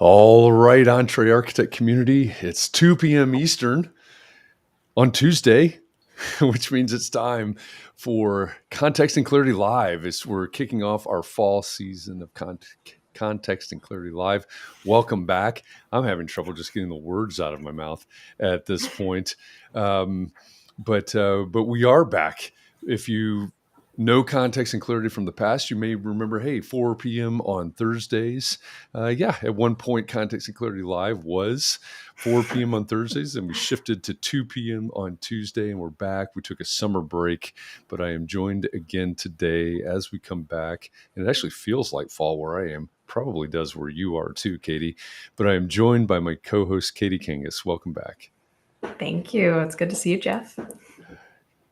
All right, Entree Architect community, it's 2 p.m. Eastern on Tuesday, which means it's time for Context and Clarity Live as we're kicking off our fall season of Context and Clarity Live. Welcome back. I'm having trouble just getting the words out of my mouth at this point. But we are back. If you know Context and Clarity from the past, you may remember, hey, 4 p.m. on Thursdays. At one point, Context and Clarity Live was 4 p.m. on Thursdays, and we shifted to 2 p.m. on Tuesday, and we're back. We took a summer break, but I am joined again today as we come back, and it actually feels like fall where I am. Probably does where you are too, Katie. But I am joined by my co-host, Katie Kangas. Welcome back. Thank you. It's good to see you, Jeff.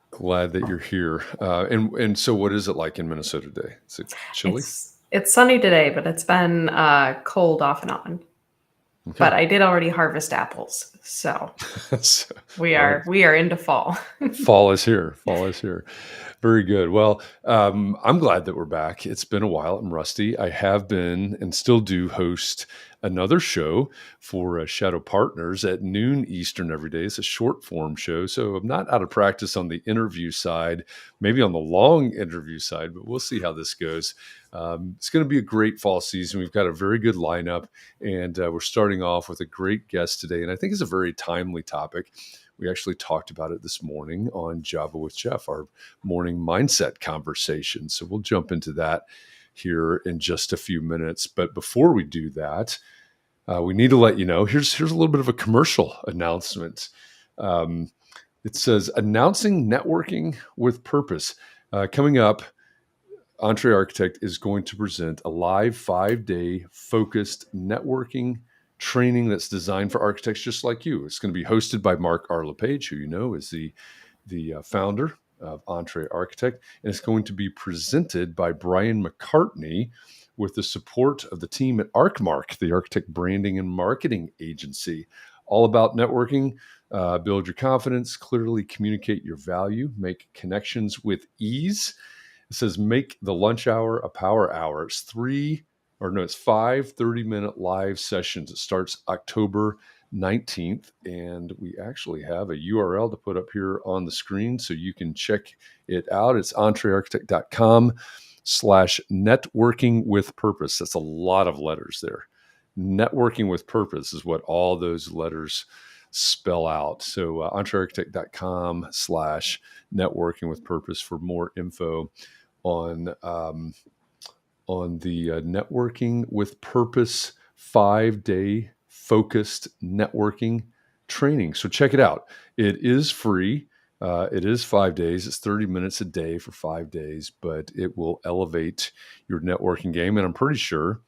Glad that you're here. And so what is it like in Minnesota today? Is it chilly? It's sunny today, but it's been cold off and on. Okay. But I did already harvest apples, so we are into fall. Fall is here. Fall is here. Very good. Well, I'm glad that we're back. It's been a while. I'm rusty. I have been and still do host another show for Shadow Partners at noon Eastern every day. It's a short form show. So I'm not out of practice on the interview side, maybe on the long interview side, but we'll see how this goes. It's going to be a great fall season. We've got a very good lineup, and we're starting off with a great guest today. And I think it's a very timely topic. We actually talked about it this morning on Java with Jeff, our morning mindset conversation. So we'll jump into that here in just a few minutes. But before we do that, we need to let you know, here's a little bit of a commercial announcement. It says, announcing networking with purpose. Coming up, Entree Architect is going to present a live 5-day focused networking training that's designed for architects just like you. It's going to be hosted by Mark R. LePage, who you know is the founder of Entree Architect, and it's going to be presented by Brian McCartney with the support of the team at ArcMark, the architect branding and marketing agency. All about networking, build your confidence, clearly communicate your value, make connections with ease. It says make the lunch hour a power hour. It's 5 30-minute live sessions. It starts October 19th, and we actually have a URL to put up here on the screen so you can check it out. It's entrearchitect.com/networking with purpose. That's a lot of letters there. Networking with purpose is what all those letters spell out. So entrearchitect.com/networking with purpose for more info on the Networking with Purpose 5-day focused networking training. So check it out. It is free. It is 5 days. It's 30 minutes a day for 5 days, but it will elevate your networking game. And I'm pretty sure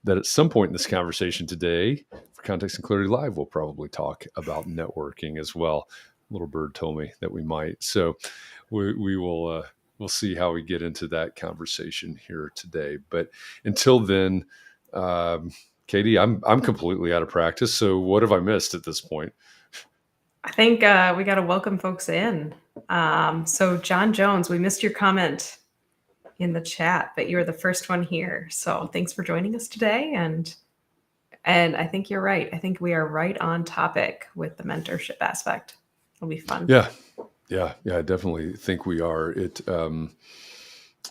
that at some point in this conversation today, for Context and Clarity Live, we'll probably talk about networking as well. Little bird told me that we might. So we will... We'll see how we get into that conversation here today. But until then, Katie, I'm completely out of practice. So what have I missed at this point? I think we got to welcome folks in. So John Jones, we missed your comment in the chat, but you're the first one here. So thanks for joining us today. And I think you're right. I think we are right on topic with the mentorship aspect. It'll be fun. Yeah, I definitely think we are.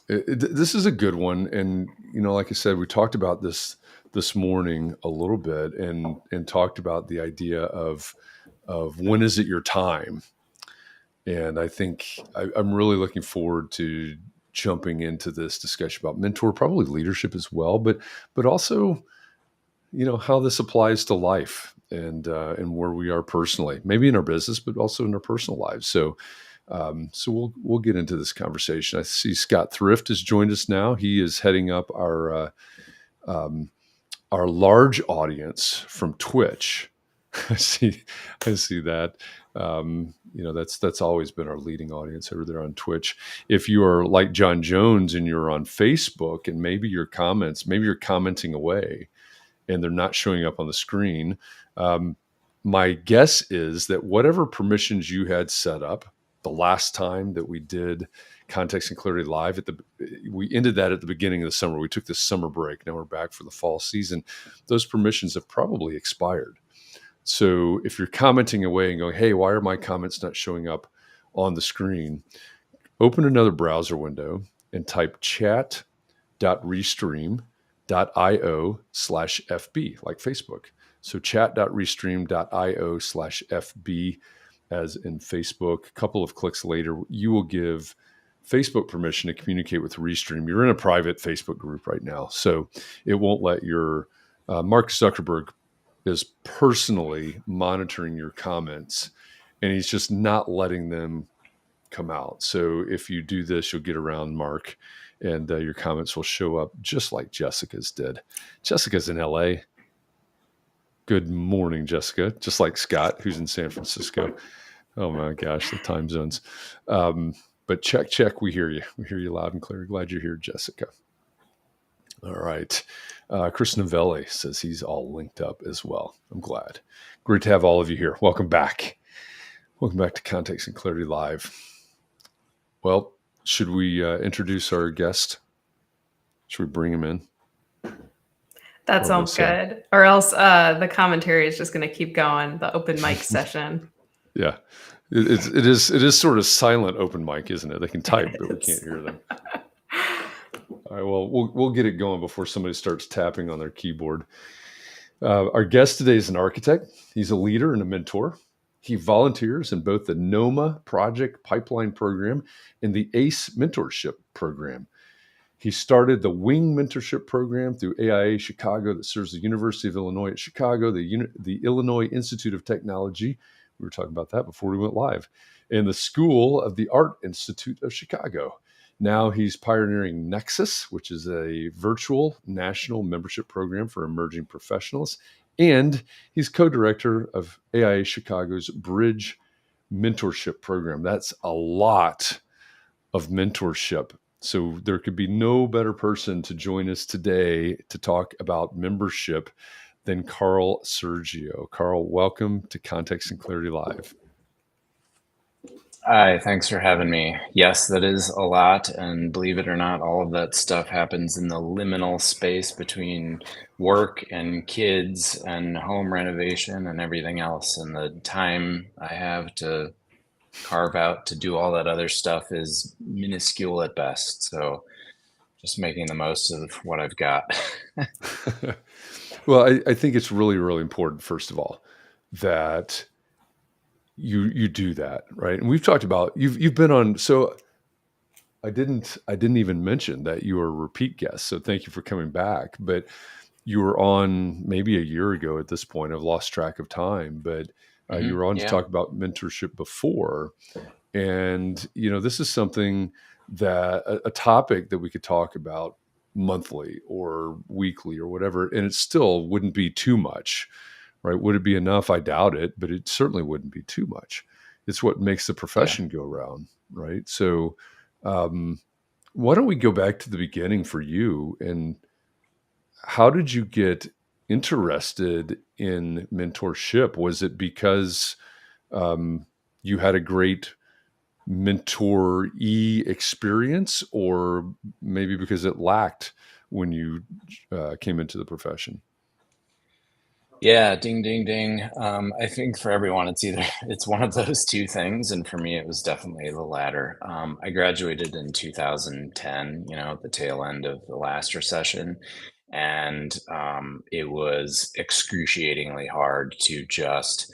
This is a good one, and like I said, we talked about this morning a little bit, and talked about the idea of when is it your time, and I think I'm really looking forward to jumping into this discussion about mentor, probably leadership as well, but also how this applies to life and where we are personally, maybe in our business, but also in our personal lives. So we'll get into this conversation. I see Scott Thrift has joined us now. He is heading up our large audience from Twitch. I see that. That's always been our leading audience over there on Twitch. If you are like John Jones and you're on Facebook, and maybe you're commenting away, and they're not showing up on the screen. My guess is that whatever permissions you had set up the last time that we did Context and Clarity Live. We ended that at the beginning of the summer. We took this summer break. Now we're back for the fall season. Those permissions have probably expired. So if you're commenting away and going, hey, why are my comments not showing up on the screen? Open another browser window and type chat.restream.io/FB, like Facebook. So chat.restream.io/FB, as in Facebook. A couple of clicks later, you will give Facebook permission to communicate with Restream. You're in a private Facebook group right now, so it won't let your Mark Zuckerberg is personally monitoring your comments, and he's just not letting them come out. So if you do this, you'll get around Mark, and your comments will show up just like Jessica's did. Jessica's in LA. Good morning, Jessica. Just like Scott, who's in San Francisco. Oh my gosh, the time zones. But check. We hear you. We hear you loud and clear. Glad you're here, Jessica. All right. Chris Novelli says he's all linked up as well. I'm glad. Great to have all of you here. Welcome back. Welcome back to Context and Clarity Live. Well, should we introduce our guest? Should we bring him in? That sounds good. Or else the commentary is just going to keep going, the open mic session. Yeah. It is sort of silent open mic, isn't it? They can type, but we can't hear them. All right, well, we'll get it going before somebody starts tapping on their keyboard. Our guest today is an architect. He's a leader and a mentor. He volunteers in both the NOMA Project Pipeline Program and the ACE Mentorship Program. He started the Wing Mentorship Program through AIA Chicago that serves the University of Illinois at Chicago, the Illinois Institute of Technology. We were talking about that before we went live. And the School of the Art Institute of Chicago. Now he's pioneering NEXUS, which is a virtual national membership program for emerging professionals. And he's co-director of AIA Chicago's Bridge Mentorship Program. That's a lot of mentorship. So there could be no better person to join us today to talk about membership than Carl Sergio. Carl, welcome to Context and Clarity Live. Hi, thanks for having me. Yes, that is a lot, and believe it or not, all of that stuff happens in the liminal space between work and kids and home renovation and everything else. And the time I have to carve out to do all that other stuff is minuscule at best. So just making the most of what I've got. Well, I think it's really, really important, first of all, that you do that, right? And we've talked about you've been on. So I didn't even mention that you were a repeat guest. So thank you for coming back. But you were on maybe a year ago at this point. I've lost track of time, but you were on to talk about mentorship before. And this is something that a topic that we could talk about monthly or weekly or whatever, and it still wouldn't be too much. Right? Would it be enough? I doubt it, but it certainly wouldn't be too much. It's what makes the profession go round, right? So why don't we go back to the beginning for you, and how did you get interested in mentorship? Was it because you had a great mentoree experience, or maybe because it lacked when you came into the profession? Yeah, ding, ding, ding. I think for everyone, it's one of those two things. And for me, it was definitely the latter. I graduated in 2010, at the tail end of the last recession. And it was excruciatingly hard to just,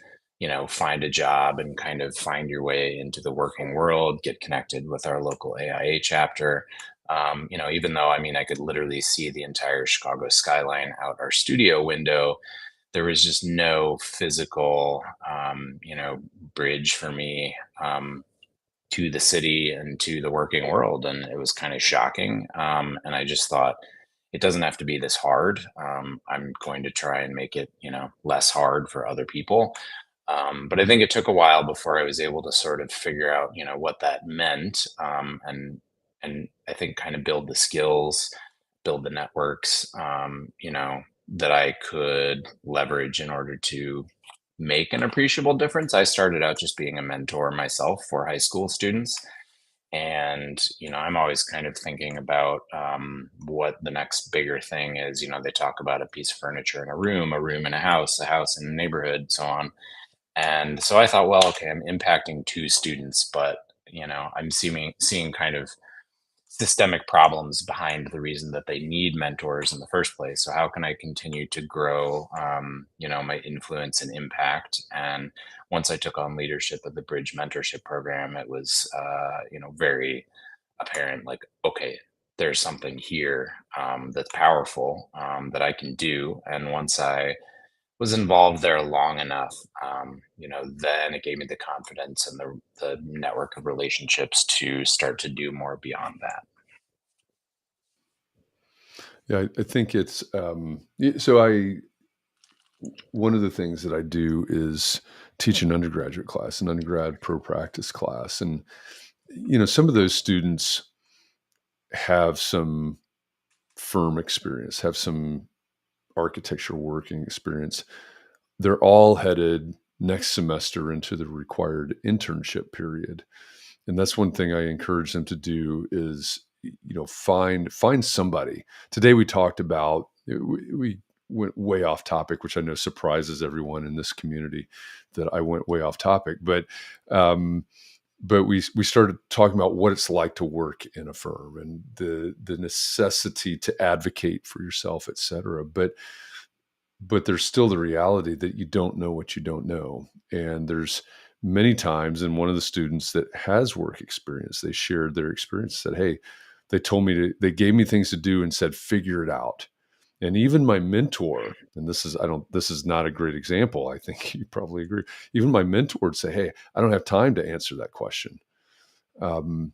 find a job and kind of find your way into the working world, get connected with our local AIA chapter. Even though, I could literally see the entire Chicago skyline out our studio window, there was just no physical, bridge for me to the city and to the working world. And it was kind of shocking. And I just thought, it doesn't have to be this hard. I'm going to try and make it, less hard for other people. But I think it took a while before I was able to sort of figure out, what that meant. And I think kind of build the skills, build the networks, that I could leverage in order to make an appreciable difference. I started out just being a mentor myself for high school students. And, I'm always kind of thinking about what the next bigger thing is. They talk about a piece of furniture in a room in a house in a neighborhood, so on. And so I thought, well, okay, I'm impacting two students, but, I'm seeing kind of systemic problems behind the reason that they need mentors in the first place. So how can I continue to grow, my influence and impact? And once I took on leadership of the Bridge Mentorship Program, it was, very apparent. Like, okay, there's something here that's powerful that I can do. And once I was involved there long enough, then it gave me the confidence and the network of relationships to start to do more beyond that. Yeah, I think it's so I one of the things that I do is teach an undergraduate class, an undergrad pro practice class. And, some of those students have some firm experience, have some architecture working experience. They're all headed next semester into the required internship period. And that's one thing I encourage them to do is, find somebody. Today we talked about, we went way off topic, which I know surprises everyone in this community that I went way off topic. But we started talking about what it's like to work in a firm and the necessity to advocate for yourself, et cetera. But there's still the reality that you don't know what you don't know. And there's many times, and one of the students that has work experience, they shared their experience, said, hey, they gave me things to do and said, figure it out. And even my mentor, and this is not a great example. I think you probably agree. Even my mentor would say, hey, I don't have time to answer that question. Um,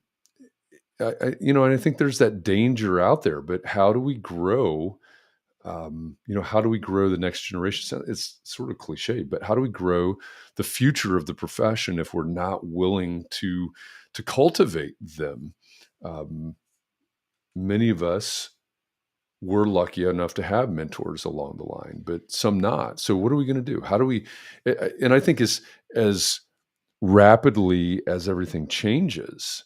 and I think there's that danger out there, but how do we grow? How do we grow the next generation? It's sort of cliche, but how do we grow the future of the profession if we're not willing to cultivate them? Many of us were lucky enough to have mentors along the line, but some not. So what are we going to do? How do we? And I think as rapidly as everything changes,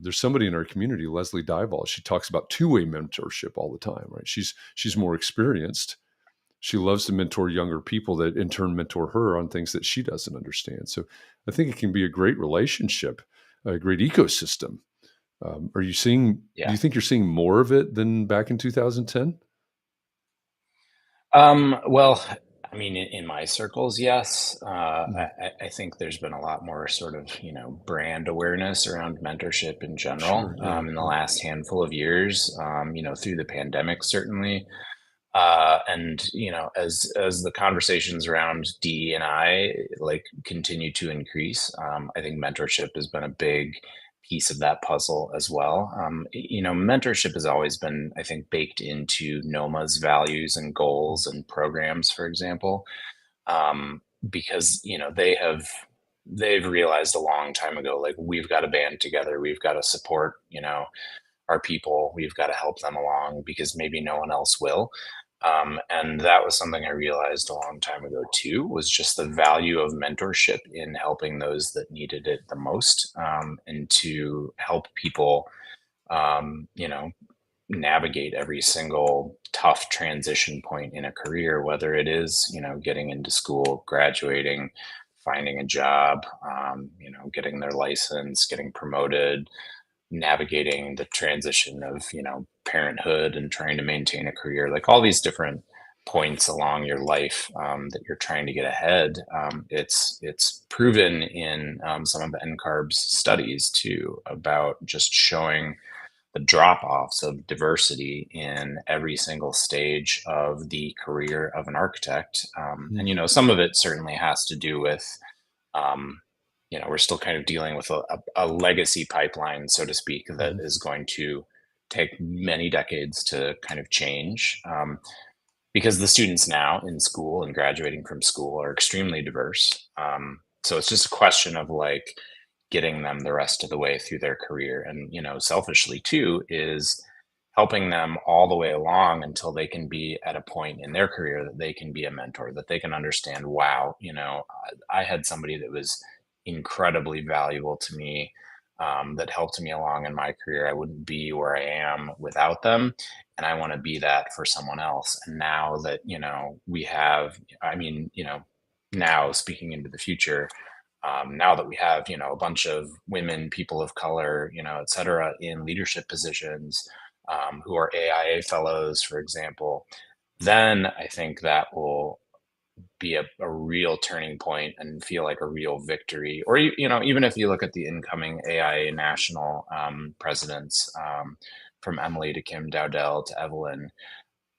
there's somebody in our community, Leslie Dival. She talks about two-way mentorship all the time, right? She's more experienced. She loves to mentor younger people that in turn mentor her on things that she doesn't understand. So I think it can be a great relationship, a great ecosystem. Do Yeah. you think you're seeing more of it than back in 2010? Well, I mean, in my circles, yes. Mm, I think there's been a lot more sort of, brand awareness around mentorship in general sure. Yeah. in the Yeah. last handful of years, through the pandemic, certainly. And, as the conversations around DE and I like continue to increase, I think mentorship has been a big piece of that puzzle as well. Mentorship has always been, I think, baked into NOMA's values and Mm, goals and programs, for example, because they've realized a long time ago, like we've got to band together, we've got to support, our people, we've got to help them along because maybe no one else will. And that was something I realized a long time ago too, was just the value of mentorship in helping those that needed it the most, and to help people, um, you know, navigate every single tough transition point in a career, whether it is, getting into school, graduating, finding a job, getting their license, getting promoted, navigating the transition of parenthood and trying to maintain a career, like all these different points along your life that you're trying to get ahead. It's proven in some of the NCARB's studies too about just showing the drop offs of diversity in every single stage of the career of an architect. And mm, some of it certainly has to do with um, we're still kind of dealing with a legacy pipeline, so to speak, that mhm, is going to take many decades to kind of change, because the students now in school and graduating from school are extremely diverse. So it's just a question of like getting them the rest of the way through their career. And, selfishly too, is helping them all the way along until they can be at a point in their career that they can be a mentor, that they can understand, wow, I had somebody that was incredibly valuable to me that helped me along in my career. I wouldn't be where I am without them. And I want to be that for someone else. And now that, we have, now speaking into the future, now that we have, a bunch of women, people of color, et cetera, in leadership positions, who are AIA fellows, for example, then I think that will be a real turning point and feel like a real victory. Or, even if you look at the incoming AIA national presidents, from Emily to Kim Dowdell to Evelyn,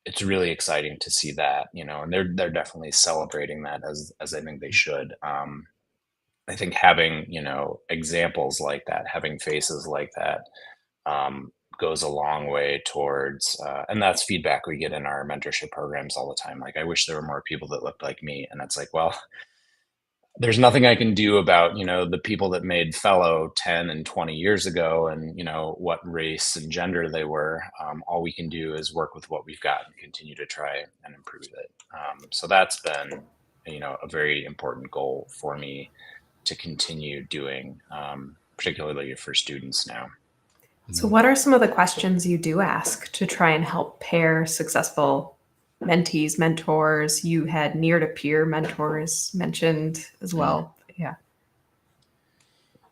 it's really exciting to see that, and they're definitely celebrating that as I think they should. I think having, examples like that, having faces like that, goes a long way towards, and that's feedback we get in our mentorship programs all the time. Like, I wish there were more people that looked like me. And it's like, well, there's nothing I can do about, the people that made fellow 10 and 20 years ago and, what race and gender they were. All we can do is work with what we've got and continue to try and improve it. So that's been, a very important goal for me to continue doing, particularly for students now. So, what are some of the questions you do ask to try and help pair successful mentees, mentors? You had near to peer mentors mentioned as well. Yeah.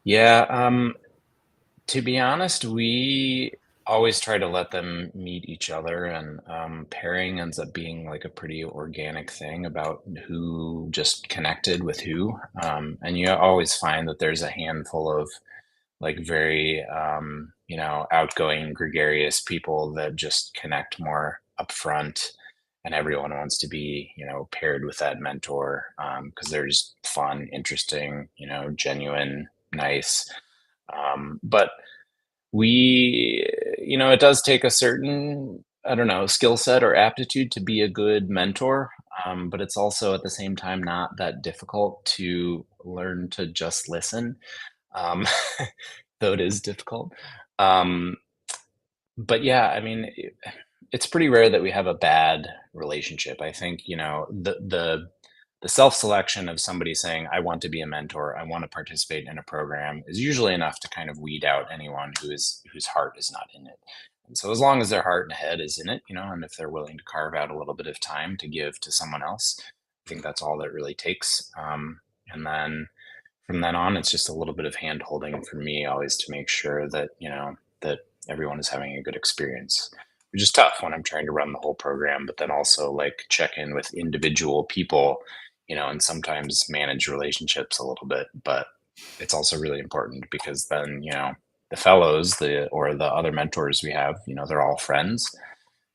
Yeah. To be honest, we always try to let them meet each other, and pairing ends up being like a pretty organic thing about who just connected with who. And you always find that there's a handful of like very, outgoing, gregarious people that just connect more upfront, and everyone wants to be, paired with that mentor, because they're just fun, interesting, genuine, nice. But it does take a certain, I don't know, skill set or aptitude to be a good mentor. But it's also at the same time not that difficult to learn to just listen, um, though it is difficult. Um, but yeah, I mean, it's pretty rare that we have a bad relationship. I think, the self-selection of somebody saying, I want to be a mentor, I want to participate in a program, is usually enough to kind of weed out anyone whose heart is not in it. And so as long as their heart and head is in it, and if they're willing to carve out a little bit of time to give to someone else, I think that's all that really takes. And then from then on, it's just a little bit of hand holding for me, always to make sure that, that everyone is having a good experience, which is tough when I'm trying to run the whole program, but then also like check in with individual people, and sometimes manage relationships a little bit. But it's also really important because then, the fellows, or the other mentors we have, they're all friends.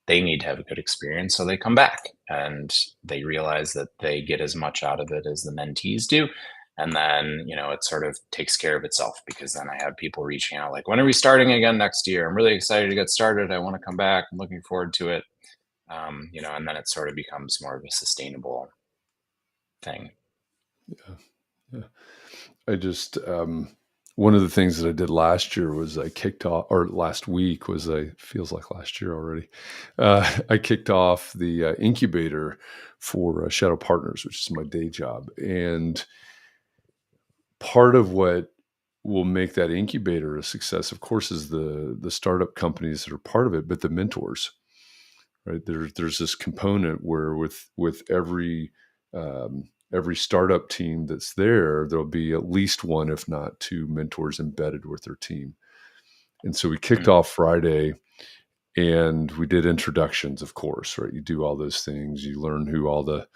They need to have a good experience, so they come back and they realize that they get as much out of it as the mentees do. And then, it sort of takes care of itself, because then I have people reaching out like, when are we starting again next year? I'm really excited to get started. I want to come back. I'm looking forward to it. And then it sort of becomes more of a sustainable thing. Yeah. I just, one of the things that I did last year was I kicked off, or last week was, feels like last year already. I kicked off the incubator for Shadow Partners, which is my day job. And part of what will make that incubator a success, of course, is the startup companies that are part of it, but the mentors, right? There's this component where with every startup team that's there'll be at least one, if not two, mentors embedded with their team. And so we kicked off Friday, and we did introductions, of course, right? You do all those things, you learn who all the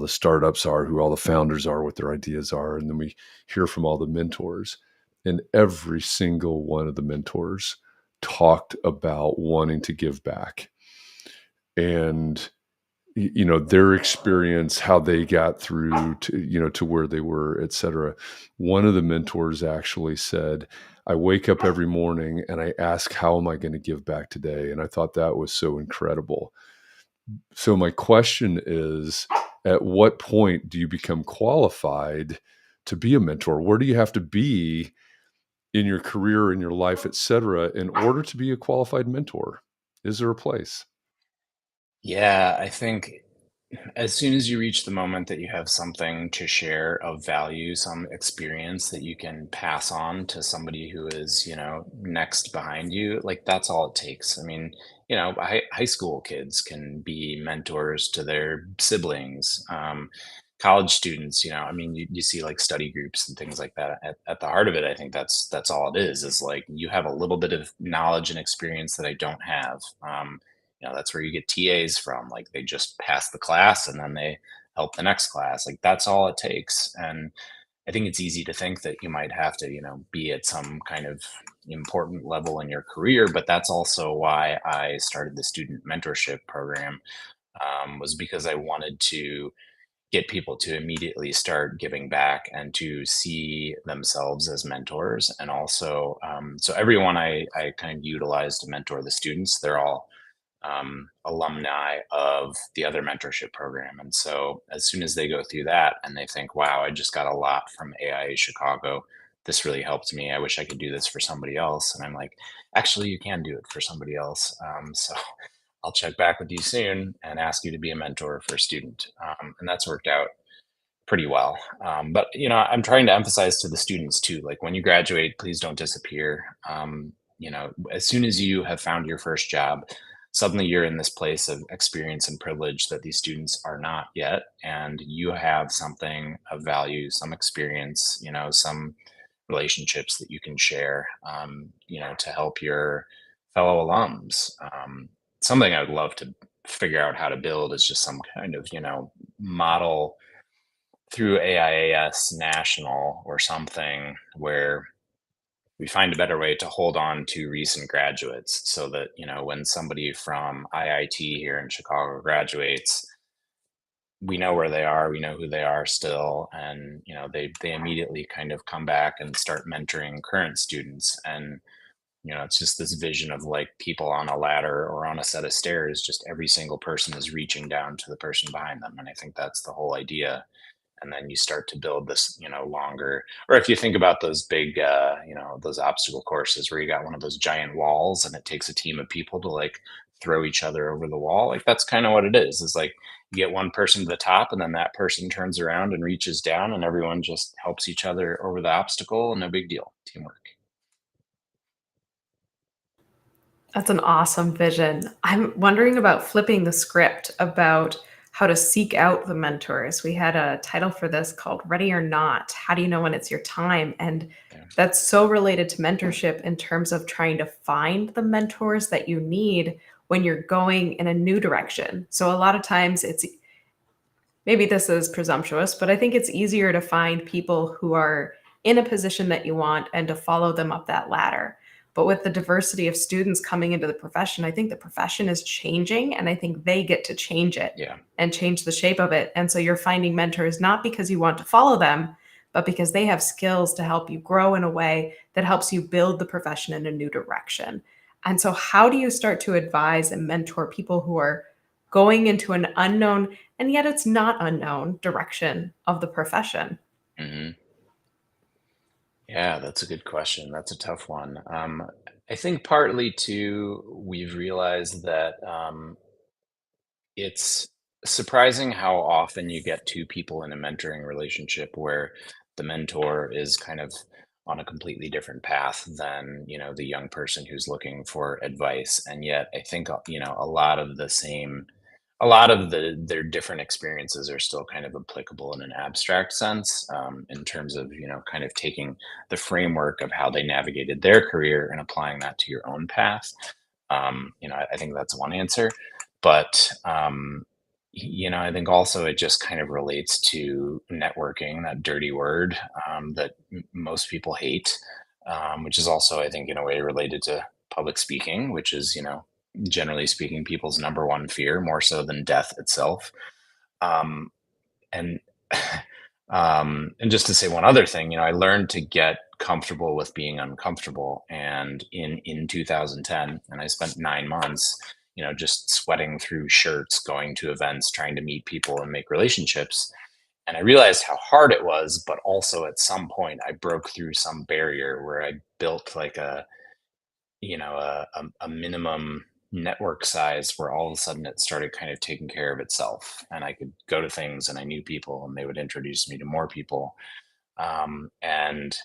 startups are, who all the founders are, what their ideas are, and then we hear from all the mentors. And every single one of the mentors talked about wanting to give back, and their experience, how they got through to where they were, et cetera. One of the mentors actually said, I wake up every morning and I ask, how am I going to give back today? And I thought that was so incredible. So my question is, at what point do you become qualified to be a mentor? Where do you have to be in your career, in your life, et cetera, in order to be a qualified mentor? Is there a place? Yeah, I think as soon as you reach the moment that you have something to share of value, some experience that you can pass on to somebody who is, next behind you, like that's all it takes. I mean, high school kids can be mentors to their siblings. College students, I mean, you see like study groups and things like that. At the heart of it, I think that's all it is like you have a little bit of knowledge and experience that I don't have. That's where you get TAs from. Like they just pass the class and then they help the next class. Like that's all it takes. And I think it's easy to think that you might have to, be at some kind of important level in your career. But that's also why I started the student mentorship program, was because I wanted to get people to immediately start giving back and to see themselves as mentors. And also, so everyone I kind of utilize to mentor the students, they're all alumni of the other mentorship program. And so as soon as they go through that and they think, wow, I just got a lot from AIA Chicago, this really helped me. I wish I could do this for somebody else. And I'm like, actually, you can do it for somebody else. So I'll check back with you soon and ask you to be a mentor for a student. And that's worked out pretty well. But I'm trying to emphasize to the students too, like when you graduate, please don't disappear. As soon as you have found your first job, suddenly you're in this place of experience and privilege that these students are not yet, and you have something of value, some experience, some relationships that you can share, to help your fellow alums. Something I would love to figure out how to build is just some kind of, model through AIAS National or something where we find a better way to hold on to recent graduates so that, when somebody from IIT here in Chicago graduates, we know where they are, we know who they are still, and, they immediately kind of come back and start mentoring current students. And, it's just this vision of like people on a ladder or on a set of stairs, just every single person is reaching down to the person behind them. And I think that's the whole idea. And then you start to build this, longer, or if you think about those big those obstacle courses where you got one of those giant walls and it takes a team of people to like throw each other over the wall, like that's kind of what it is like you get one person to the top and then that person turns around and reaches down and everyone just helps each other over the obstacle. No big deal, teamwork. That's an awesome vision. I'm wondering about flipping the script about how to seek out the mentors. We had a title for this called Ready or Not. How do you know when it's your time? And Yeah. that's so related to mentorship in terms of trying to find the mentors that you need when you're going in a new direction. So a lot of times it's maybe this is presumptuous, but I think it's easier to find people who are in a position that you want and to follow them up that ladder. But with the diversity of students coming into the profession, I think the profession is changing and I think they get to change it Yeah. and change the shape of it. And so you're finding mentors not because you want to follow them, but because they have skills to help you grow in a way that helps you build the profession in a new direction. And so, how do you start to advise and mentor people who are going into an unknown and yet it's not unknown direction of the profession? Hmm. Yeah, that's a good question. That's a tough one. I think partly too, we've realized that it's surprising how often you get two people in a mentoring relationship where the mentor is kind of on a completely different path than, the young person who's looking for advice. And yet I think, a lot of their different experiences are still kind of applicable in an abstract sense, in terms of, kind of taking the framework of how they navigated their career and applying that to your own path. I think that's one answer. But I think also it just kind of relates to networking, that dirty word, that most people hate, which is also, I think, in a way related to public speaking, which is, generally speaking, people's number one fear, more so than death itself. Um, and and just to say one other thing, I learned to get comfortable with being uncomfortable. And in 2010, and I spent 9 months, just sweating through shirts, going to events, trying to meet people and make relationships. And I realized how hard it was, but also at some point I broke through some barrier where I built like a minimum network size where all of a sudden it started kind of taking care of itself, and I could go to things and I knew people and they would introduce me to more people. And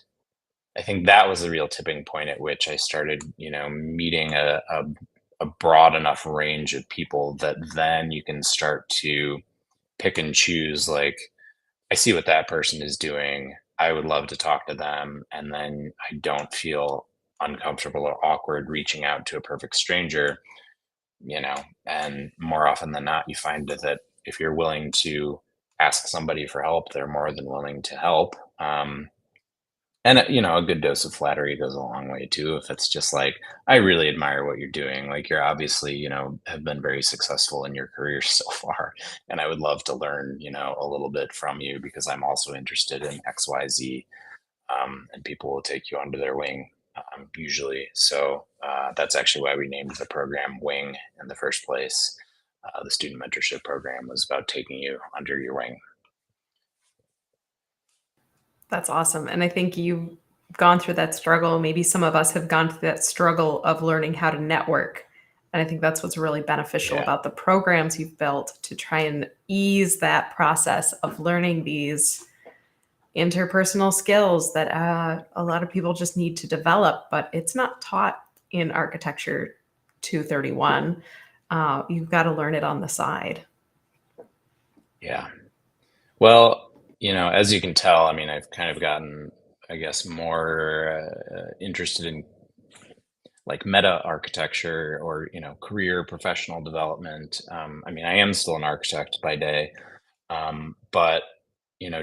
I think that was the real tipping point at which I started, meeting a broad enough range of people that then you can start to pick and choose, like, I see what that person is doing. I would love to talk to them. And then I don't feel uncomfortable or awkward reaching out to a perfect stranger, and more often than not, you find that if you're willing to ask somebody for help, they're more than willing to help. And a good dose of flattery goes a long way too. If it's just like, I really admire what you're doing. Like, you're obviously, have been very successful in your career so far. And I would love to learn, a little bit from you because I'm also interested in XYZ. And people will take you under their wing, usually. So that's actually why we named the program Wing in the first place. The student mentorship program was about taking you under your wing. That's awesome. And I think you've gone through that struggle. Maybe some of us have gone through that struggle of learning how to network. And I think that's what's really beneficial Yeah. about the programs you've built to try and ease that process of learning these interpersonal skills that a lot of people just need to develop, but it's not taught in Architecture 231. You've got to learn it on the side. Yeah. Well, as you can tell, I mean, I've kind of gotten, I guess, more interested in like meta architecture or, career professional development. I mean, I am still an architect by day, but,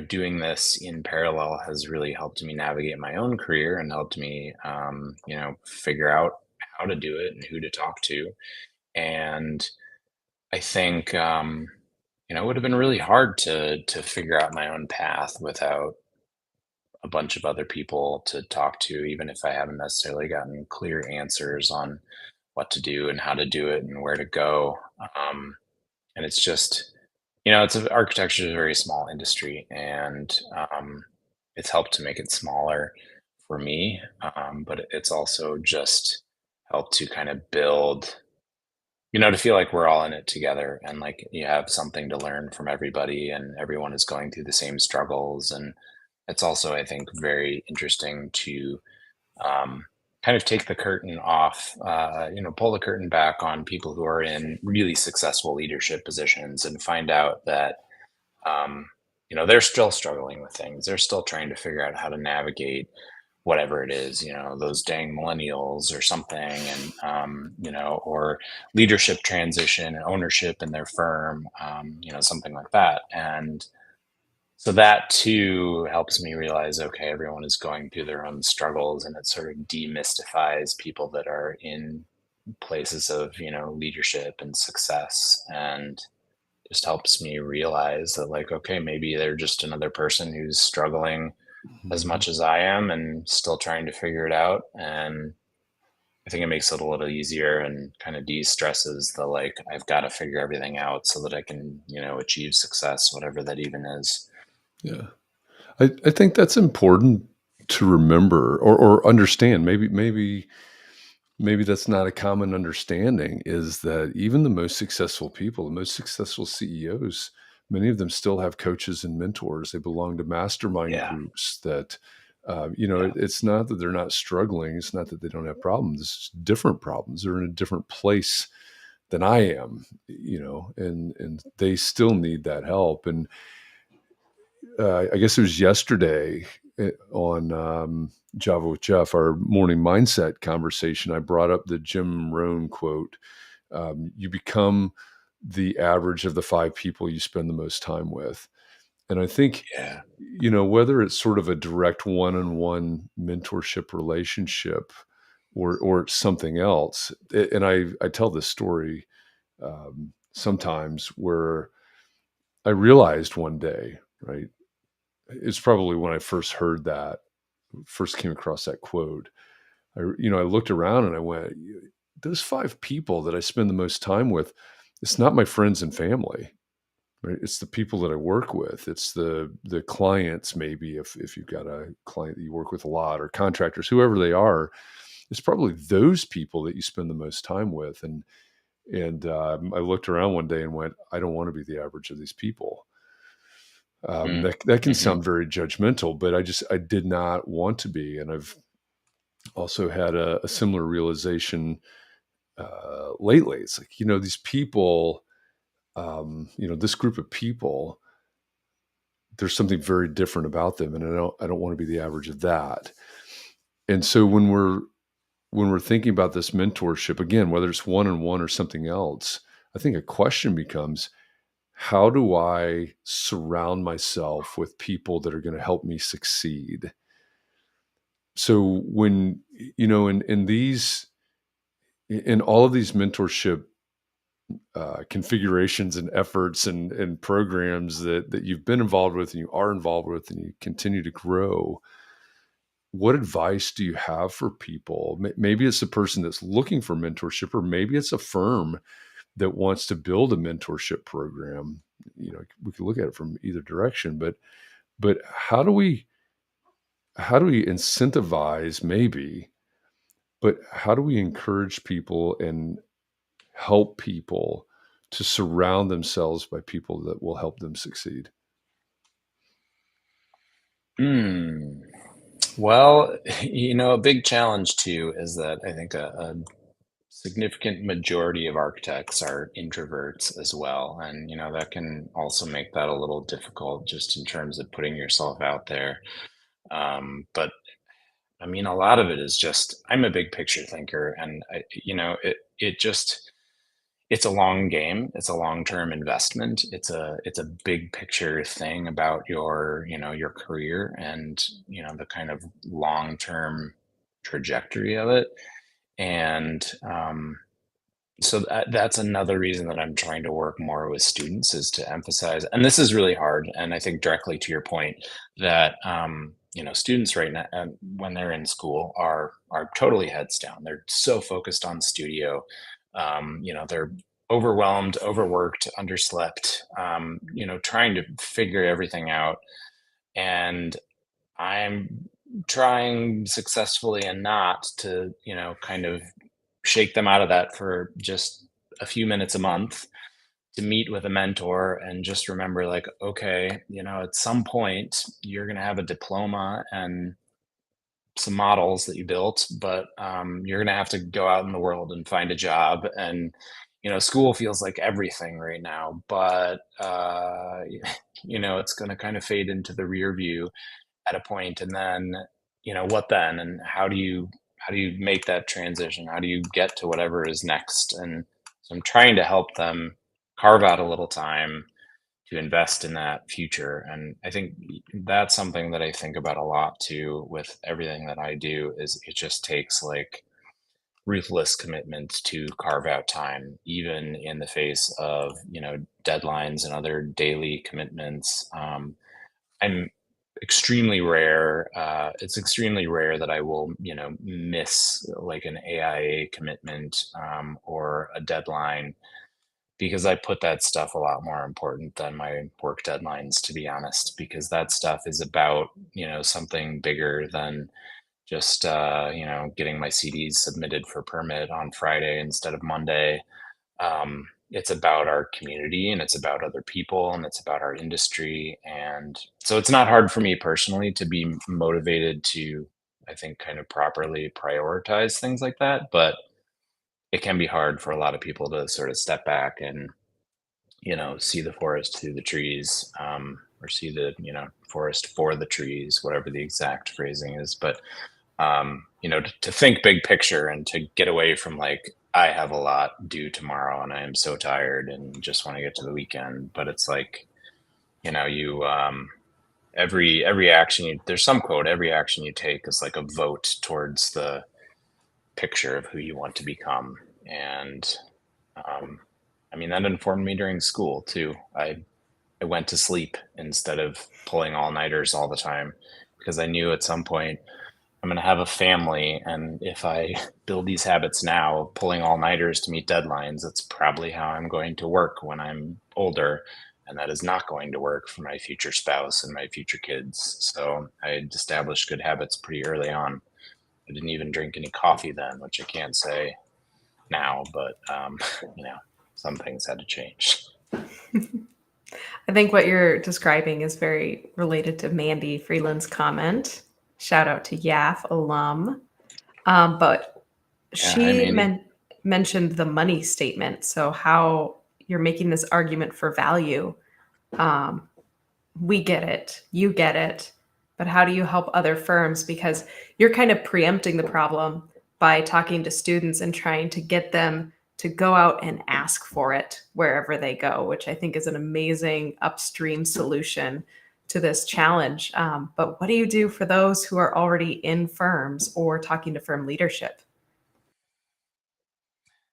doing this in parallel has really helped me navigate my own career and helped me, figure out how to do it and who to talk to. And I think, it would have been really hard to figure out my own path without a bunch of other people to talk to, even if I haven't necessarily gotten clear answers on what to do and how to do it and where to go. And it's just, architecture is a very small industry, and it's helped to make it smaller for me. But it's also just helped to kind of build, to feel like we're all in it together and like you have something to learn from everybody and everyone is going through the same struggles. And it's also, I think, very interesting to kind of take the curtain off, pull the curtain back on people who are in really successful leadership positions and find out that, they're still struggling with things. They're still trying to figure out how to navigate whatever it is, those dang millennials or something, and, or leadership transition and ownership in their firm, something like that. And so that too helps me realize, okay, everyone is going through their own struggles, and it sort of demystifies people that are in places of, leadership and success, and just helps me realize that, like, okay, maybe they're just another person who's struggling as much as I am and still trying to figure it out. And I think it makes it a little easier and kind of de-stresses the, like, I've got to figure everything out so that I can, achieve success, whatever that even is. Yeah. I think that's important to remember or understand. Maybe that's not a common understanding, is that even the most successful people, the most successful CEOs, many of them still have coaches and mentors. They belong to mastermind Yeah. groups that, Yeah. it's not that they're not struggling. It's not that they don't have problems. It's different problems. They're in a different place than I am, and they still need that help. And I guess it was yesterday on Java with Jeff, our morning mindset conversation, I brought up the Jim Rohn quote: "You become the average of the 5 people you spend the most time with." And I think, Yeah. whether it's sort of a direct one-on-one mentorship relationship or it's something else, and I tell this story sometimes, where I realized one day, right? It's probably when I first came across that quote. I looked around and I went, those 5 people that I spend the most time with, it's not my friends and family, right? It's the people that I work with. It's the clients, maybe if you've got a client that you work with a lot, or contractors, whoever they are, it's probably those people that you spend the most time with. And And I looked around one day and went, I don't want to be the average of these people. That can Mm-hmm. sound very judgmental, but I did not want to be. And I've also had a similar realization lately. It's like, these people, this group of people, there's something very different about them, and I don't want to be the average of that. And so when we're thinking about this mentorship, again, whether it's one-on-one or something else, I think a question becomes, how do I surround myself with people that are going to help me succeed? So when, in all of these mentorship configurations and efforts and programs that you've been involved with and you are involved with and you continue to grow, what advice do you have for people? Maybe it's the person that's looking for mentorship, or maybe it's a firm that wants to build a mentorship program. We could look at it from either direction, but how do we incentivize, maybe, but how do we encourage people and help people to surround themselves by people that will help them succeed? Mm. Well, a big challenge too is that I think a significant majority of architects are introverts as well. And, that can also make that a little difficult just in terms of putting yourself out there. But I mean, a lot of it is just, I'm a big picture thinker, and it's a long game. It's a long-term investment. It's a big picture thing about your career and, the kind of long-term trajectory of it. And so that's another reason that I'm trying to work more with students, is to emphasize, and this is really hard. And I think directly to your point that, students right now, when they're in school, are totally heads down. They're so focused on studio. They're overwhelmed, overworked, underslept, trying to figure everything out. And I'm trying successfully and not to, kind of shake them out of that for just a few minutes a month to meet with a mentor and just remember, like, okay, at some point you're going to have a diploma and some models that you built, but you're going to have to go out in the world and find a job. And school feels like everything right now, but it's going to kind of fade into the rear view at a point. And then what then? And how do you make that transition? How do you get to whatever is next? And so I'm trying to help them carve out a little time to invest in that future. And I think that's something that I think about a lot too with everything that I do, is it just takes like ruthless commitment to carve out time, even in the face of deadlines and other daily commitments. I'm extremely rare. It's extremely rare that I will, miss like an AIA commitment, or a deadline, because I put that stuff a lot more important than my work deadlines, to be honest, because that stuff is about, something bigger than just, getting my CDs submitted for permit on Friday instead of Monday. It's about our community, and it's about other people, and it's about our industry. And so it's not hard for me personally to be motivated to, I think, kind of properly prioritize things like that. But it can be hard for a lot of people to sort of step back and, see the forest through the trees, or see the, forest for the trees, whatever the exact phrasing is. But to think big picture and to get away from like, I have a lot due tomorrow and I am so tired and just want to get to the weekend. But it's like, you, every action there's some quote, every action you take is like a vote towards the picture of who you want to become. And, I mean, that informed me during school too. I went to sleep instead of pulling all-nighters all the time, because I knew at some point I'm going to have a family. And if I build these habits now of pulling all nighters to meet deadlines, that's probably how I'm going to work when I'm older. And that is not going to work for my future spouse and my future kids. So I had established good habits pretty early on. I didn't even drink any coffee then, which I can't say now, but some things had to change. I think what you're describing is very related to Mandy Freeland's comment. Shout out to YAF alum. But Yeah, hi, she Mandy. mentioned the money statement. So how you're making this argument for value. Um, we get it, you get it, but how do you help other firms? Because you're kind of preempting the problem by talking to students and trying to get them to go out and ask for it wherever they go, which I think is an amazing upstream solution to this challenge. But what do you do for those who are already in firms or talking to firm leadership?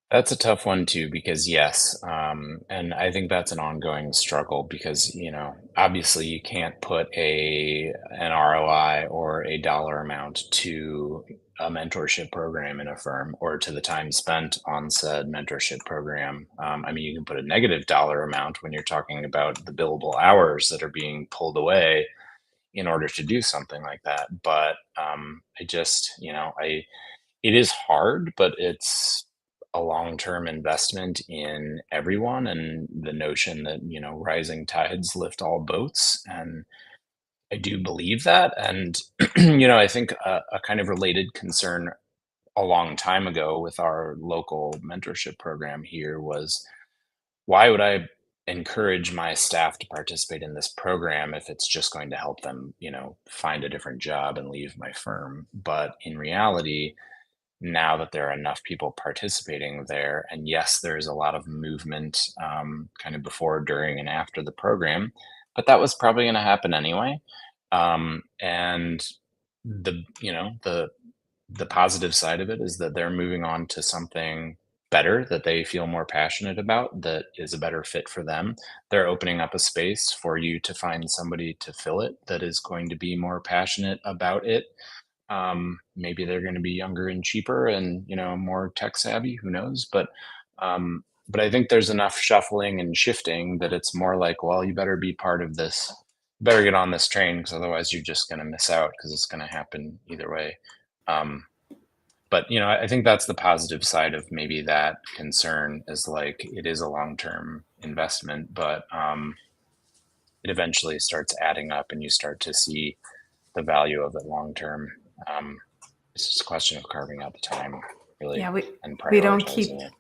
That's a tough one too, because yes, and I think that's an ongoing struggle because, obviously you can't put an ROI or a dollar amount to a mentorship program in a firm or to the time spent on said mentorship program. I mean, you can put a negative dollar amount when you're talking about the billable hours that are being pulled away in order to do something like that. But I just, it is hard, but it's a long-term investment in everyone, and the notion that, rising tides lift all boats. And I do believe that. And, I think a kind of related concern a long time ago with our local mentorship program here was, why would I encourage my staff to participate in this program if it's just going to help them, find a different job and leave my firm? But in reality, now that there are enough people participating there, and yes, there's a lot of movement, kind of before, during, and after the program, but that was probably going to happen anyway. And the positive side of it is that they're moving on to something better that they feel more passionate about, that is a better fit for them. They're opening up a space for you to find somebody to fill it that is going to be more passionate about it. Maybe they're going to be younger and cheaper and, more tech savvy, who knows? But I think there's enough shuffling and shifting that it's more like, well, you better be part of this, better get on this train, because otherwise you're just going to miss out, because it's going to happen either way. um, but I think that's the positive side of maybe that concern, is like, it is a long-term investment, but it eventually starts adding up and you start to see the value of it long term. um, it's just a question of carving out the time, really, Yeah, and we don't keep prioritizing it.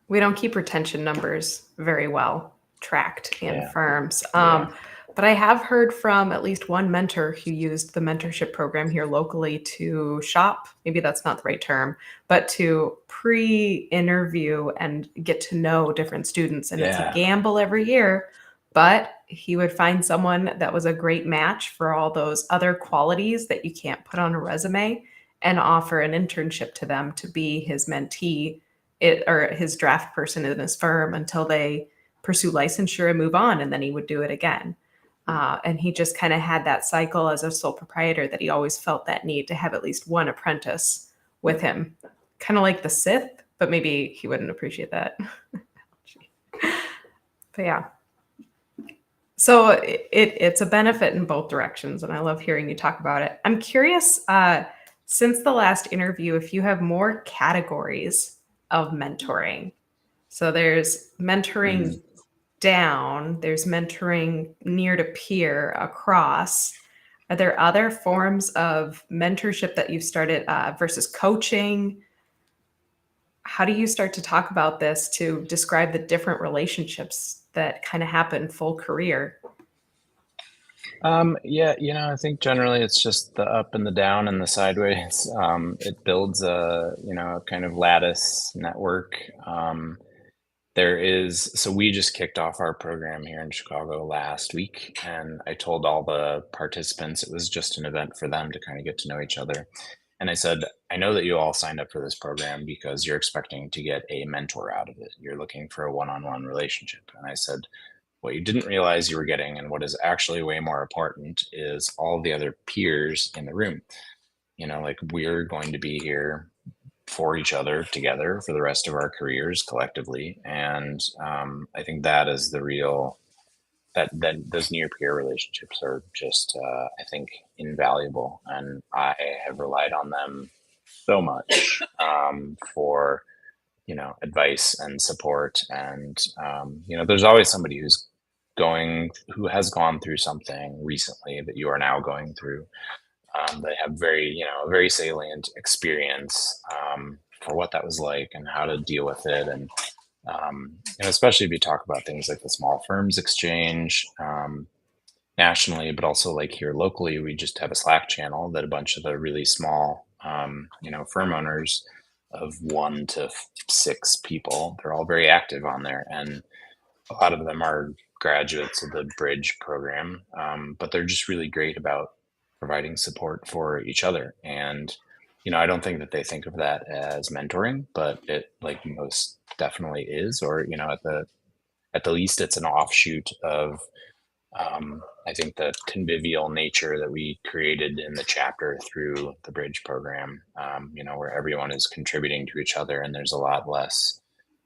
we don't keep retention numbers very well tracked in Yeah, firms. yeah, But I have heard from at least one mentor who used the mentorship program here locally to shop. Maybe that's not the right term, but to pre-interview and get to know different students. And it's a yeah, gamble every year, but he would find someone that was a great match for all those other qualities that you can't put on a resume and offer an internship to them to be his mentee or his draft person in his firm until they pursue licensure and move on, and then he would do it again. And he just kind of had that cycle as a sole proprietor that he always felt that need to have at least one apprentice with him, kind of like the Sith, but maybe he wouldn't appreciate that. But yeah, so it's a benefit in both directions, and I love hearing you talk about it. I'm curious, since the last interview, if you have more categories of mentoring. So there's mentoring mm. down, there's mentoring near to peer across. Are there other forms of mentorship that you've started versus coaching? How do you start to talk about this to describe the different relationships that kind of happen full career? Yeah, I think generally it's just the up and the down and the sideways. It builds a kind of lattice network. So we just kicked off our program here in Chicago last week, and I told all the participants it was just an event for them to kind of get to know each other. And I said, I know that you all signed up for this program because you're expecting to get a mentor out of it. You're looking for a one-on-one relationship. And I said, what you didn't realize you were getting, and what is actually way more important, is all the other peers in the room. Like, we're going to be here for each other together for the rest of our careers collectively. And I think that is the real, that those near peer relationships are just, I think, invaluable. And I have relied on them so much, for advice and support. And, there's always somebody who has gone through something recently that you are now going through. They have a very salient experience for what that was like and how to deal with it. And especially if you talk about things like the small firms exchange nationally, but also like here locally, we just have a Slack channel that a bunch of the really small, firm owners of 1 to 6 people, they're all very active on there. And a lot of them are graduates of the Bridge program, but they're just really great about providing support for each other. And I don't think that they think of that as mentoring, but it like most definitely is. Or at the least, it's an offshoot of I think the convivial nature that we created in the chapter through the Bridge program. Where everyone is contributing to each other, and there's a lot less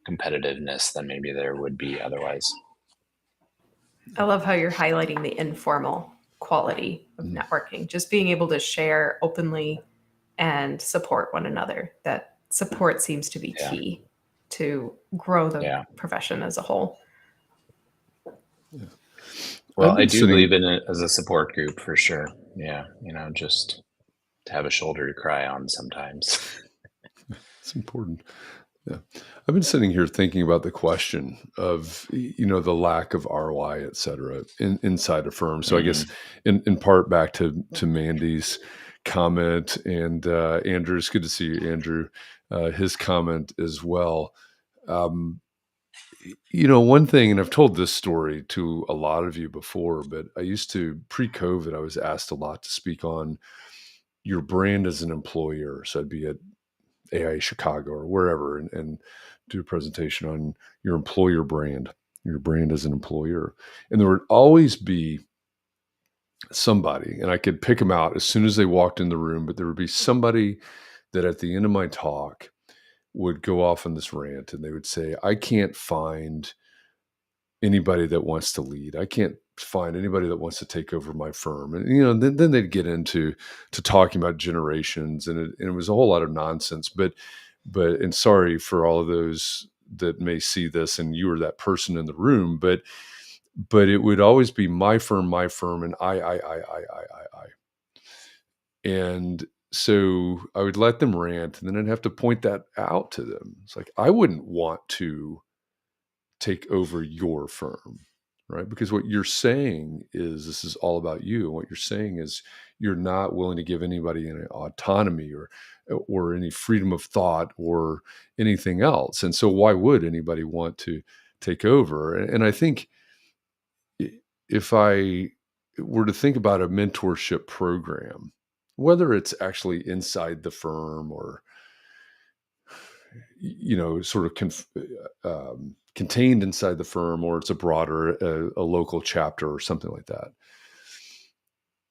competitiveness than maybe there would be otherwise. I love how you're highlighting the informal quality of networking, just being able to share openly and support one another. That support seems to be key to grow the profession as a whole. Yeah. Well, I do believe in it as a support group for sure. Yeah. Just to have a shoulder to cry on sometimes. It's important. Yeah. I've been sitting here thinking about the question of, the lack of ROI, et cetera, inside a firm. So I guess in part back to Mandy's comment, and Andrew, it's good to see you, Andrew, his comment as well. One thing, and I've told this story to a lot of you before, but I used to, pre-COVID, I was asked a lot to speak on your brand as an employer. So I'd be at AI Chicago or wherever and do a presentation on your employer brand, your brand as an employer. And there would always be somebody, and I could pick them out as soon as they walked in the room, but there would be somebody that at the end of my talk would go off on this rant, and they would say, I can't find anybody that wants to lead. I can't find anybody that wants to take over my firm. And, then they'd get into talking about generations, and it was a whole lot of nonsense, and sorry for all of those that may see this and you were that person in the room, but it would always be my firm, and I. And so I would let them rant, and then I'd have to point that out to them. It's like, I wouldn't want to take over your firm, right? Because what you're saying is this is all about you. And what you're saying is you're not willing to give anybody any autonomy or any freedom of thought or anything else. And so why would anybody want to take over? And I think if I were to think about a mentorship program, whether it's actually inside the firm or, sort of contained inside the firm, or it's a broader, a local chapter or something like that.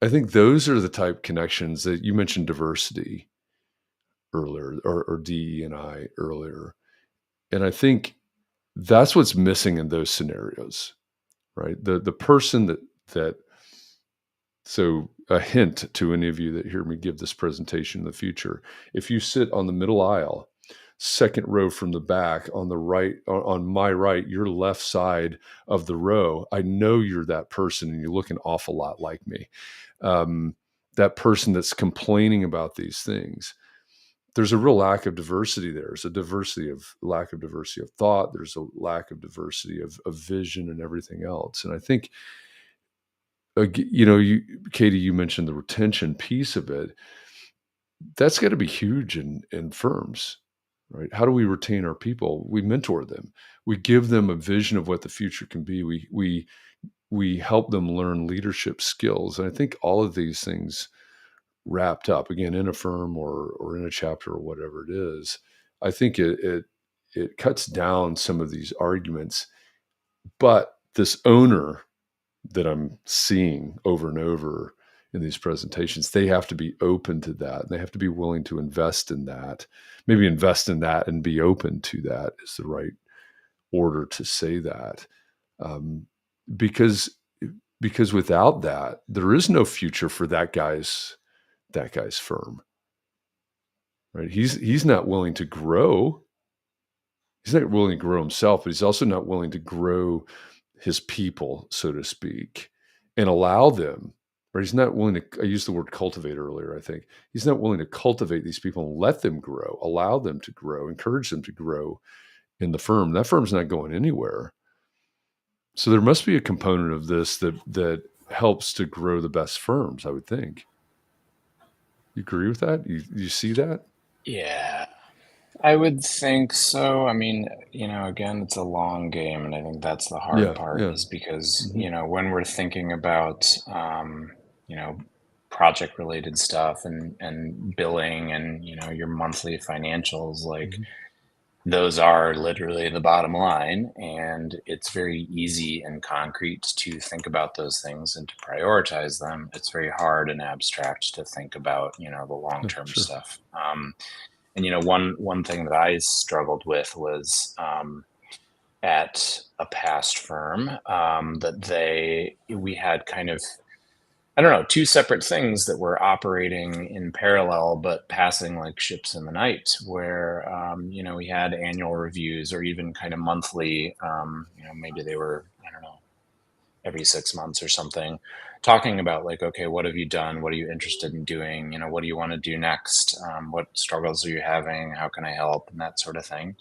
I think those are the type connections that you mentioned, diversity earlier, or DE&I earlier. And I think that's what's missing in those scenarios, right? The person that so a hint to any of you that hear me give this presentation in the future, if you sit on the middle aisle, second row from the back, on the right, on my right, your left side of the row, I know you're that person, and you look an awful lot like me. That person that's complaining about these things. There's a real lack of diversity there. There's a lack of diversity of thought. There's a lack of diversity of vision and everything else. And I think, Katie, you mentioned the retention piece of it. That's got to be huge in firms. Right? How do we retain our people? We mentor them. We give them a vision of what the future can be. We help them learn leadership skills. And I think all of these things wrapped up, again, in a firm or in a chapter or whatever it is, I think it cuts down some of these arguments. But this owner that I'm seeing over and over in these presentations, they have to be open to that. And they have to be willing to invest in that. Maybe invest in that and be open to that is the right order to say that. Because without that, there is no future for that guy's firm. Right? He's not willing to grow. he's not willing to grow himself, but he's also not willing to grow his people, so to speak, and allow them, or he's not willing to, I used the word cultivate earlier, I think. He's not willing to cultivate these people and let them grow, allow them to grow, encourage them to grow in the firm. That firm's not going anywhere. So there must be a component of this that helps to grow the best firms, I would think. You agree with that? You see that? Yeah, I would think so. I mean, again, it's a long game, and I think that's the hard Yeah, part yeah. is because, Mhm. when we're thinking about, you know, project related stuff and billing and, your monthly financials, like Mhm. those are literally the bottom line. And it's very easy and concrete to think about those things and to prioritize them. It's very hard and abstract to think about, the long Yeah, term sure. stuff. And one thing that I struggled with was at a past firm that we had kind of, I don't know, two separate things that were operating in parallel but passing like ships in the night. Where we had annual reviews or even kind of monthly. Maybe they were, I don't know, every 6 months or something, talking about like, okay, what have you done, what are you interested in doing, what do you want to do next, what struggles are you having, how can I help, and that sort of thing.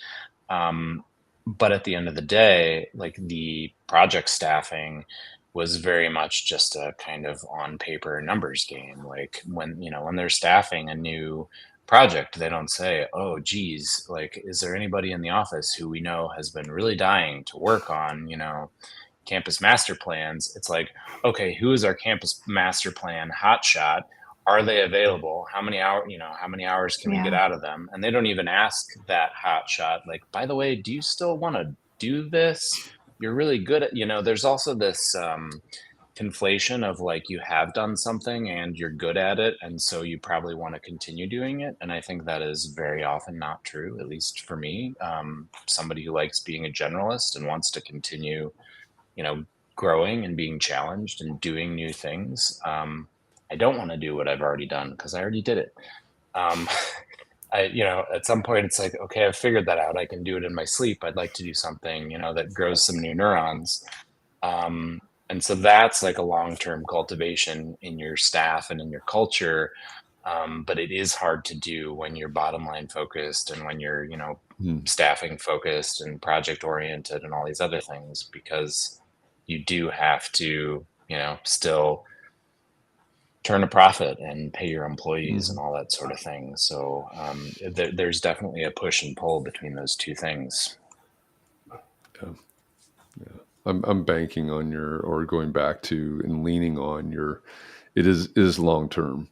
Um, but at the end of the day, like the project staffing was very much just a kind of on paper numbers game. Like when they're staffing a new project, they don't say, oh geez, like is there anybody in the office who we know has been really dying to work on campus master plans. It's like, okay, who is our campus master plan hotshot? Are they available? How many hours can we get Yeah. out of them? And they don't even ask that hotshot, like, by the way, do you still want to do this? You're really good at, there's also this conflation of like you have done something and you're good at it. And so you probably want to continue doing it. And I think that is very often not true, at least for me. Somebody who likes being a generalist and wants to continue you know, growing and being challenged and doing new things. I don't want to do what I've already done because I already did it. Um, at some point it's like, okay, I've figured that out. I can do it in my sleep. I'd like to do something, that grows some new neurons. And so that's like a long-term cultivation in your staff and in your culture. But it is hard to do when you're bottom line focused and when you're, Mm. staffing focused and project oriented and all these other things, because you do have to, still turn a profit and pay your employees and Mhm. all that sort of thing. So there's definitely a push and pull between those two things. Yeah, yeah. I'm banking on or going back to and leaning on your. It is long term,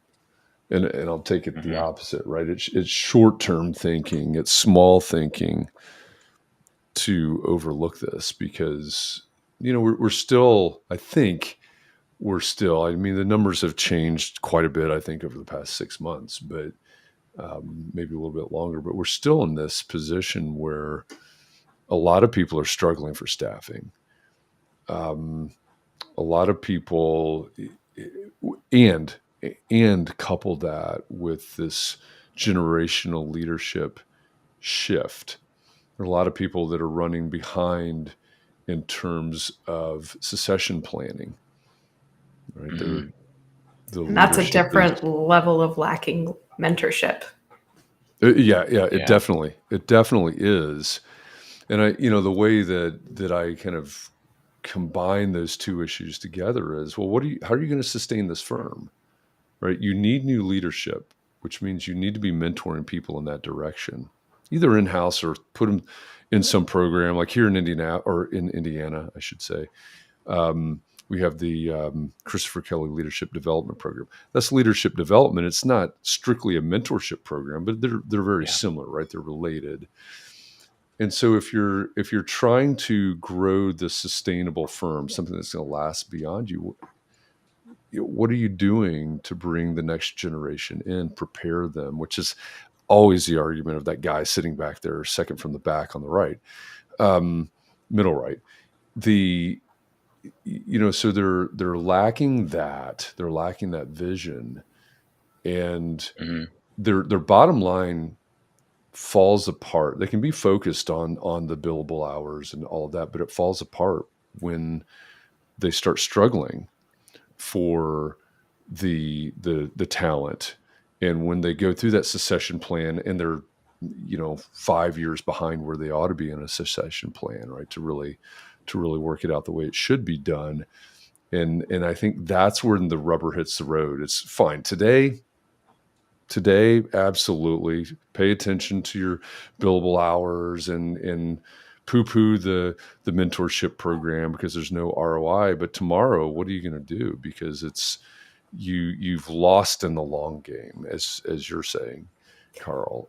and I'll take it the Hmm. opposite, right? It's short term thinking, it's small thinking to overlook this because we're still. I think we're still. I mean, the numbers have changed quite a bit. I think over the past 6 months, but maybe a little bit longer. But we're still in this position where a lot of people are struggling for staffing. Um, a lot of people, and couple that with this generational leadership shift. There are a lot of people that are running behind in terms of succession planning. Right, Hmm. the And that's a leadership is. different level of lacking mentorship. Yeah, it Yeah. definitely is. And the way that I kind of combine those two issues together is, well, how are you going to sustain this firm? Right? You need new leadership, which means you need to be mentoring people in that direction, either in-house or put them in some program like here in Indiana, or in Indiana, I should say. We have the Christopher Kelly Leadership Development Program. That's leadership development. It's not strictly a mentorship program, but they're very Yeah. similar, right? They're related. And so if you're trying to grow the sustainable firm, something that's going to last beyond you, what are you doing to bring the next generation in, prepare them, which is always the argument of that guy sitting back there, second from the back on the right, um, middle right. The so they're lacking that. They're lacking that vision, and Hmm. their bottom line falls apart. They can be focused on the billable hours and all of that, but it falls apart when they start struggling for the talent. And when they go through that succession plan and they're 5 years behind where they ought to be in a succession plan, right, to really work it out the way it should be done. And I think that's when the rubber hits the road. It's fine today, absolutely pay attention to your billable hours and poo-poo the mentorship program because there's no ROI. But tomorrow, what are you going to do? Because it's you've lost in the long game, as you're saying, Carl.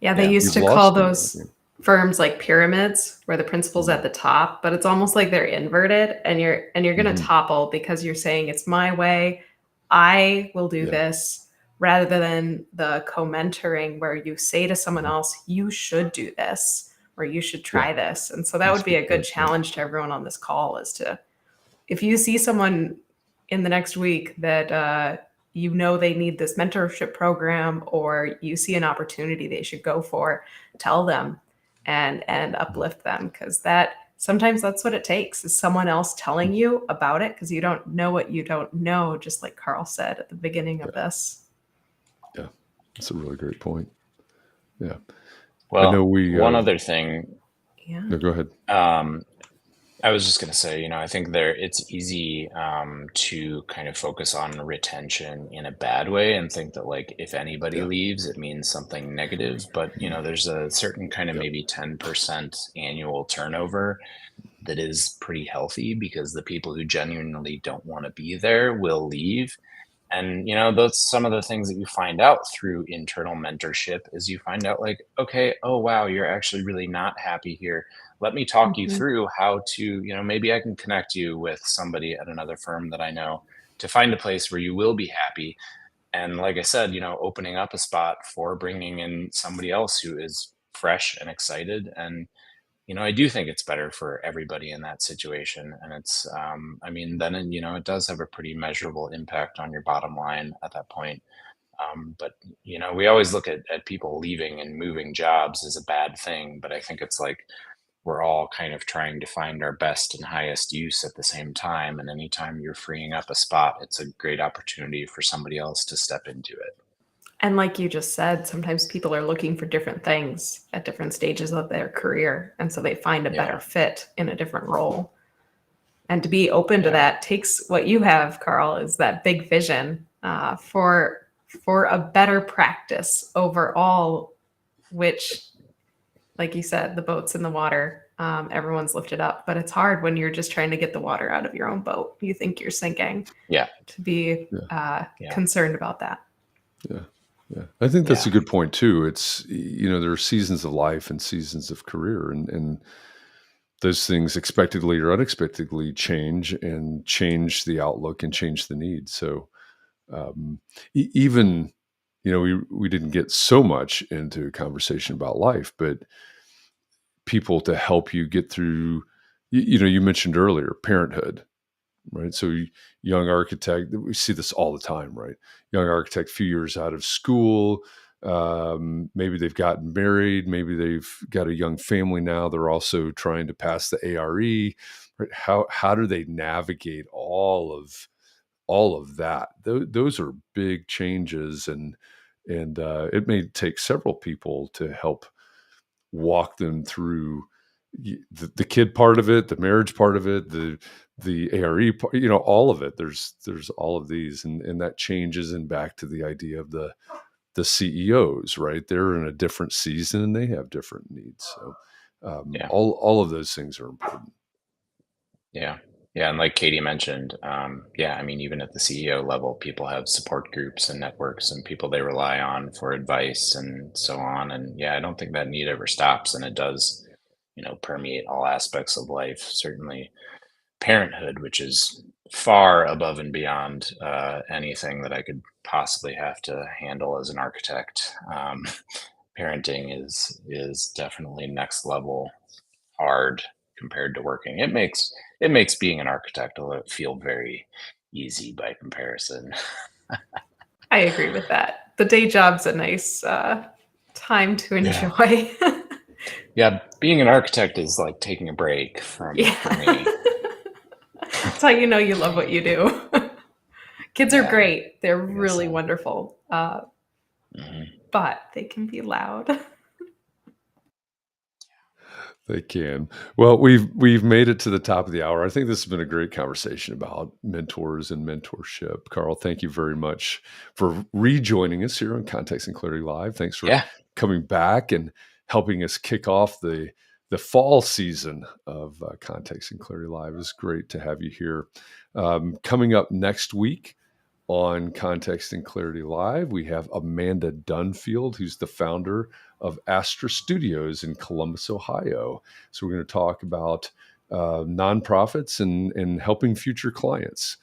They used to you've call lost in the long those game. firms like pyramids, where the principal's at the top, but it's almost like they're inverted, and you're going to topple because you're saying it's my way. I will do this, rather than the co-mentoring where you say to someone else, you should do this, or you should try this. And so that would be a good challenge to everyone on this call, is to, if you see someone in the next week that they need this mentorship program, or you see an opportunity they should go for, tell them and uplift them, because sometimes that's what it takes, is someone else telling you about it, because you don't know what you don't know, just like Carl said at the beginning of this. Yeah, that's a really great point. Yeah. Well, I know one other thing. Yeah. No, go ahead. I was just going to say, I think it's easy to kind of focus on retention in a bad way and think that, like, if anybody leaves, it means something negative. But, there's a certain kind of maybe 10% annual turnover that is pretty healthy, because the people who genuinely don't want to be there will leave. And, that's some of the things that you find out through internal mentorship, is you find out, like, okay, oh, wow, you're actually really not happy here. Let me talk you through how to, maybe I can connect you with somebody at another firm that I know to find a place where you will be happy. And like I said, opening up a spot for bringing in somebody else who is fresh and excited. And, I do think it's better for everybody in that situation. And it's, then, it does have a pretty measurable impact on your bottom line at that point. But, we always look at people leaving and moving jobs as a bad thing. But I think it's like, we're all kind of trying to find our best and highest use at the same time. And anytime you're freeing up a spot, it's a great opportunity for somebody else to step into it. And like you just said, sometimes people are looking for different things at different stages of their career. And so they find a better fit in a different role. And to be open to that takes what you have, Carl, is that big vision for a better practice overall, which, like you said, the boat's in the water, everyone's lifted up, but it's hard when you're just trying to get the water out of your own boat. You think you're sinking. To be concerned about that. Yeah. I think that's a good point too. It's, there are seasons of life and seasons of career, and those things expectedly or unexpectedly change the outlook and change the needs. So even, we didn't get so much into a conversation about life, but people to help you get through, you mentioned earlier, parenthood, right? So young architect, we see this all the time, right? Young architect, few years out of school, maybe they've gotten married, maybe they've got a young family now. They're also trying to pass the ARE. Right? How do they navigate all of that? Those are big changes, and it may take several people to help walk them through the kid part of it, the marriage part of it, the ARE part, all of it. There's all of these, and that changes, and back to the idea of the CEOs, right? They're in a different season and they have different needs. So all of those things are important. Yeah. And like Katie mentioned, even at the CEO level, people have support groups and networks and people they rely on for advice and so on. And I don't think that need ever stops. And it does, permeate all aspects of life, certainly parenthood, which is far above and beyond anything that I could possibly have to handle as an architect. Parenting is definitely next level hard compared to working. It makes being an architect feel very easy by comparison. I agree with that. The day job's a nice time to Yeah. enjoy. Yeah, being an architect is like taking a break for me. That's how you know you love what you do. Kids are great. They're really wonderful. But they can be loud. They can. Well, we've made it to the top of the hour. I think this has been a great conversation about mentors and mentorship. Carl, thank you very much for rejoining us here on Context and Clarity Live. Thanks for coming back and helping us kick off the fall season of Context and Clarity Live. It's great to have you here. Coming up next week on Context and Clarity Live, we have Amanda Dunfield, who's the founder of Astra Studios in Columbus, Ohio. So we're going to talk about nonprofits and helping future clients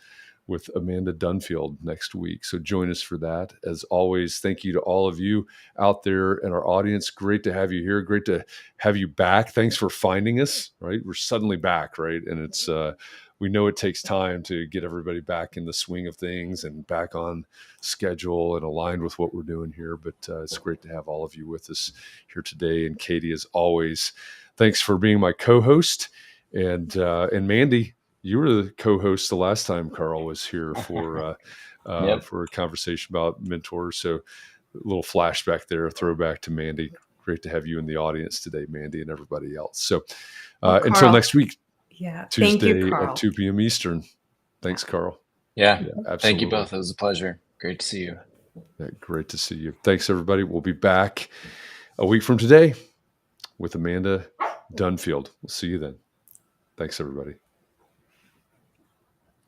with Amanda Dunfield next week. So join us for that. As always, thank you to all of you out there in our audience. Great to have you here. Great to have you back. Thanks for finding us, right? We're suddenly back, right? And it's, we know it takes time to get everybody back in the swing of things and back on schedule and aligned with what we're doing here. But it's great to have all of you with us here today. And Katie, as always, thanks for being my co-host. And Mandy, you were the co-host the last time Carl was here for a conversation about mentors. So a little flashback there, a throwback to Mandy. Great to have you in the audience today, Mandy, and everybody else. So until next week, Tuesday at 2 p.m. Eastern. Thanks, Carl. Yeah, absolutely. Thank you both. It was a pleasure. Great to see you. Yeah, great to see you. Thanks, everybody. We'll be back a week from today with Amanda Dunfield. We'll see you then. Thanks, everybody.